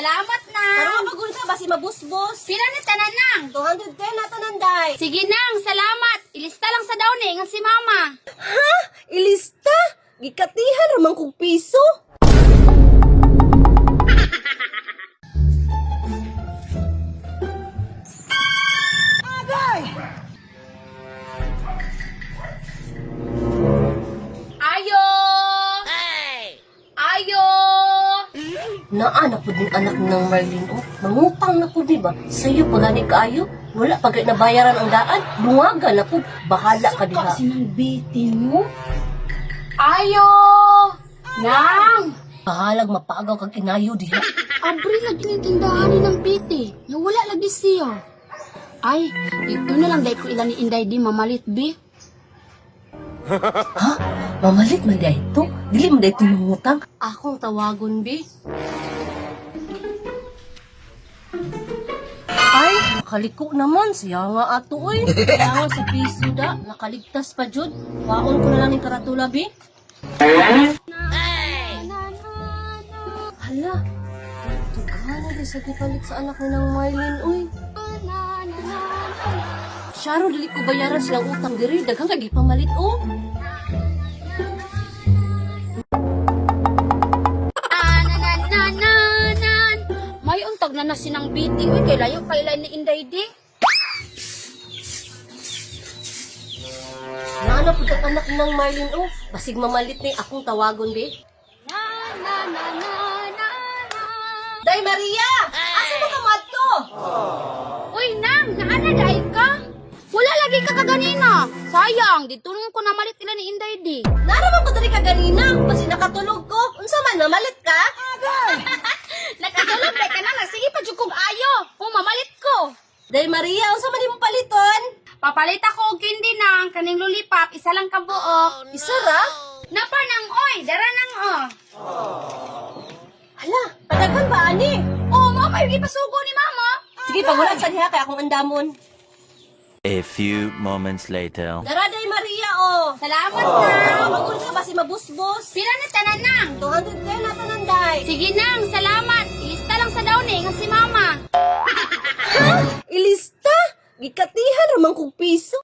Salamat na. Karon magul ka basi mabusbos. Pila ni tanan nang? 210 na tanan day. Sige nang, salamat. Ilista lang sa daw ni nga si mama. Ha? Ilista? Gikatihan ramang kog piso. Agay! Ayo! Ayo! Naa na po din anak ng Marlene, oh. Mangutang na po, di ba? Sa'yo, pagani kaayo, wala pag nabayaran ang daan, bungaga na po, bahala ka diha. Sinang bitin mo? Ayo! Nang! Bahalag mapagaw kag inayo diha. Abri lagi ng tindahan ni ng piti. Nga wala lagi siya. Ay, dito na lang dahil ko ilan ni Inday di mamalit, bi. Ha? Mamalit man diha ito? Dili man diha ito mangutang? Akong tawagon, bi. Ay, nakaliko naman. Siya nga ato, oy. Kaya nga sa piso da, nakaligtas pa jud. Waon ko na lang yung karatula, bi. Hala, tugana di sa gipalit sa anak ni ng Marlene, uy. Syaro, dili ko bayaran silang utang diri. Daghang kagi pamalit, oh. May untag na sinang biti. Uy, kay layo kailan ni Inday di. Naano po ang anak ng Marlene, oh. Basig mamalit ni akong tawagon, bi. Day Maria! Asa mo ka madto? Uy, nang, naana dahil ka? Wala lagi ka kaganina. Sayang, ditulong ko na malit ila ni Inday di. Naraman ko diri ka ganina. Basi nakatulog ko. Unsa man, mamalit ka? Nakatulog day ka na, sige pa jud kog ayo. O mamalit ko. Day Maria, unsa man imong paliton? Papalit ako og kindi nang kaning lollipop, isa lang ka buok. Isa ra? Napa nang oy, dara nang oh. Hala, padagan ba ani? Oh, mo may ipasugo ni mama. Sige, pagulat sa diha kay akong andamon. A few moments later. Dara Day Maria, oh. Salamat na. Magul ka basi mabusbos. Pila ni tanan nang? 210 na tanan day. Sige nang, salamat. Ilista lang sa daw ni nga si mama. Ilista? Gikatihan ramang kog piso.